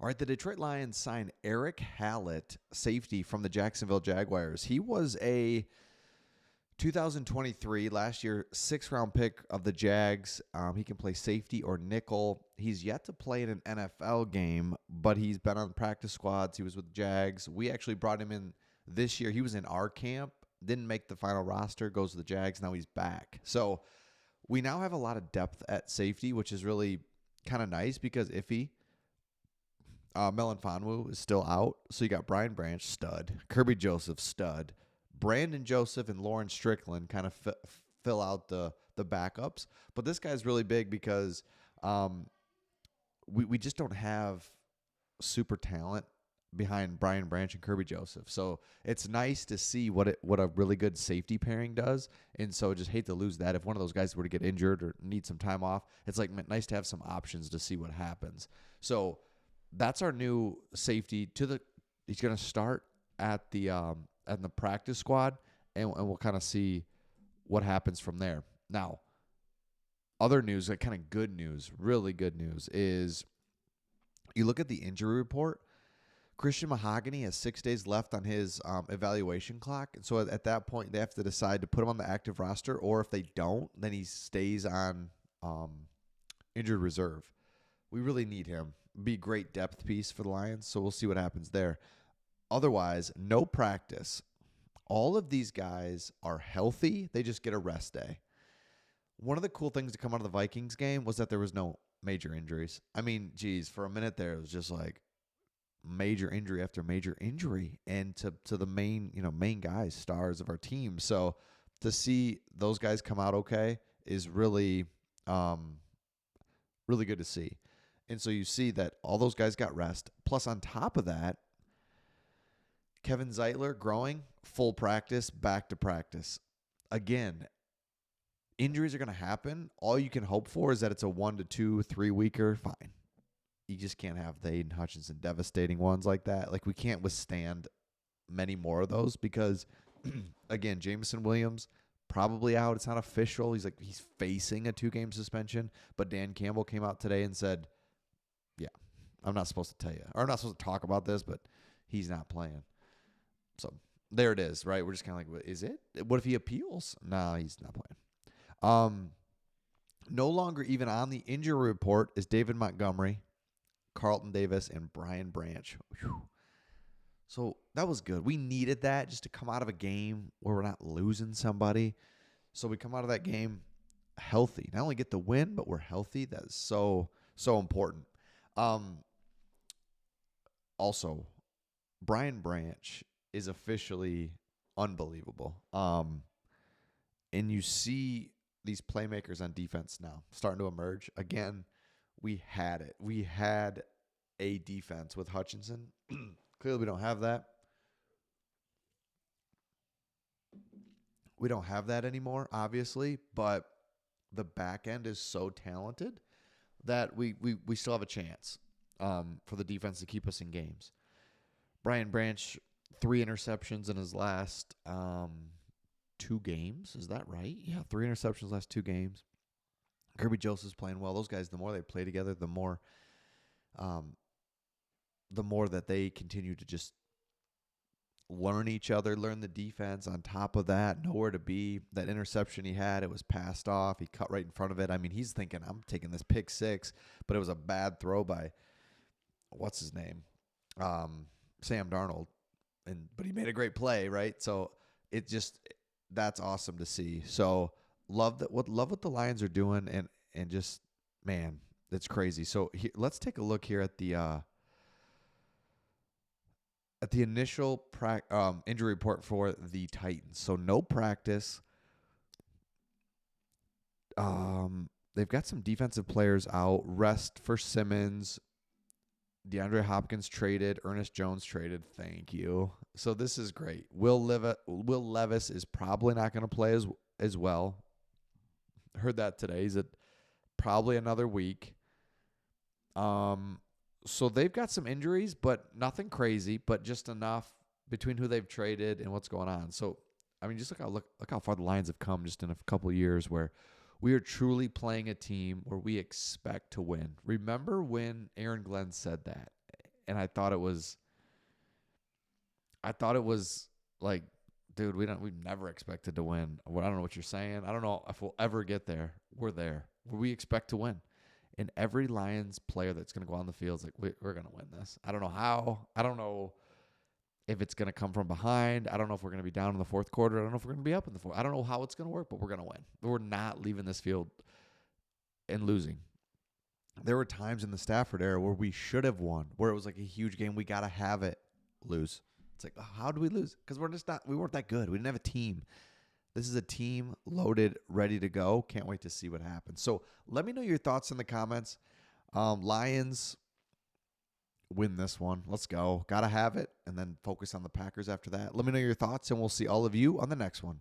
All right, the Detroit Lions signed Eric Hallet, safety from the Jacksonville Jaguars. He was a 2023, last year, 6th-round pick of the Jags. He can play safety or nickel. He's yet to play in an NFL game, but he's been on practice squads. He was with the Jags. We actually brought him in this year. He was in our camp, didn't make the final roster, goes to the Jags. Now he's back. So we now have a lot of depth at safety, which is really kind of nice because Iffy, Melanfonwu is still out. So you got Brian Branch, stud. Kirby Joseph, stud. Brandon Joseph and Lauren Strickland kind of fill out the backups. But this guy's really big because we just don't have super talent behind Brian Branch and Kirby Joseph. So it's nice to see what a really good safety pairing does. And so just hate to lose that. If one of those guys were to get injured or need some time off, it's like nice to have some options to see what happens. So that's our new safety. He's going to start at the practice squad, and we'll kind of see what happens from there. Now, other news, like kind of good news, really good news, is you look at the injury report. Christian Mahogany has 6 days left on his evaluation clock. And so at that point, they have to decide to put him on the active roster, or if they don't, then he stays on injured reserve. We really need him. Be a great depth piece for the Lions, so we'll see what happens there. Otherwise, no practice. All of these guys are healthy. They just get a rest day. One of the cool things to come out of the Vikings game was that there was no major injuries. I mean, geez, for a minute there, it was just like major injury after major injury, and to the main guys, stars of our team. So to see those guys come out okay is really, really good to see. And so you see that all those guys got rest. Plus, on top of that, Kevin Zeitler growing, full practice, back to practice. Again, injuries are going to happen. All you can hope for is that it's a 1 to 2, 3 weeker. Fine. You just can't have the Aiden Hutchinson devastating ones like that. Like, we can't withstand many more of those because, again, Jameson Williams probably out. It's not official. He's facing a 2-game suspension. But Dan Campbell came out today and said, yeah, I'm not supposed to tell you, or I'm not supposed to talk about this, but he's not playing. So there it is, right? We're just kind of like, is it? What if he appeals? No, he's not playing. No longer even on the injury report is David Montgomery, Carlton Davis, and Brian Branch. Whew. So that was good. We needed that just to come out of a game where we're not losing somebody. So we come out of that game healthy. Not only get the win, but we're healthy. That is so, so important. Also, Brian Branch is officially unbelievable. And you see these playmakers on defense now starting to emerge. Again, we had it. We had a defense with Hutchinson. Clearly, we don't have that. We don't have that anymore, obviously, but the back end is so talented that we still have a chance for the defense to keep us in games. Brian Branch, 3 interceptions in his last 2 games. Is that right? Yeah, 3 interceptions last 2 games. Kirby Joseph's playing well. Those guys, the more they play together, the more that they continue to just learn each other, learn the defense. On top of that, nowhere to be. That interception he had, it was passed off. He cut right in front of it. I mean, he's thinking, I'm taking this pick 6, but it was a bad throw by, what's his name? Sam Darnold. But he made a great play, right? So that's awesome to see. So love what the Lions are doing, and just, man, it's crazy. So let's take a look here at the initial injury report for the Titans. So no practice. They've got some defensive players out. Rest for Simmons. DeAndre Hopkins traded. Ernest Jones traded. Thank you. So this is great. Will Levis is probably not going to play as well. Heard that today. He's at probably another week. So they've got some injuries, but nothing crazy, but just enough between who they've traded and what's going on. So, I mean, just look how far the Lions have come just in a couple of years where we are truly playing a team where we expect to win. Remember when Aaron Glenn said that? and I thought it was like, dude, we've never expected to win. I don't know what you're saying. I don't know if we'll ever get there. We're there. We expect to win. And every Lions player that's going to go on the field is like, we're going to win this. I don't know how. I don't know if it's going to come from behind. I don't know if we're going to be down in the fourth quarter. I don't know if we're going to be up in the fourth. I don't know how it's going to work, but we're going to win. We're not leaving this field and losing. There were times in the Stafford era where we should have won, where it was like a huge game. We got to have it, lose. It's like, how do we lose? Because we weren't that good. We didn't have a team. This is a team loaded, ready to go. Can't wait to see what happens. So let me know your thoughts in the comments. Lions win this one. Let's go. Got to have it, and then focus on the Packers after that. Let me know your thoughts, and we'll see all of you on the next one.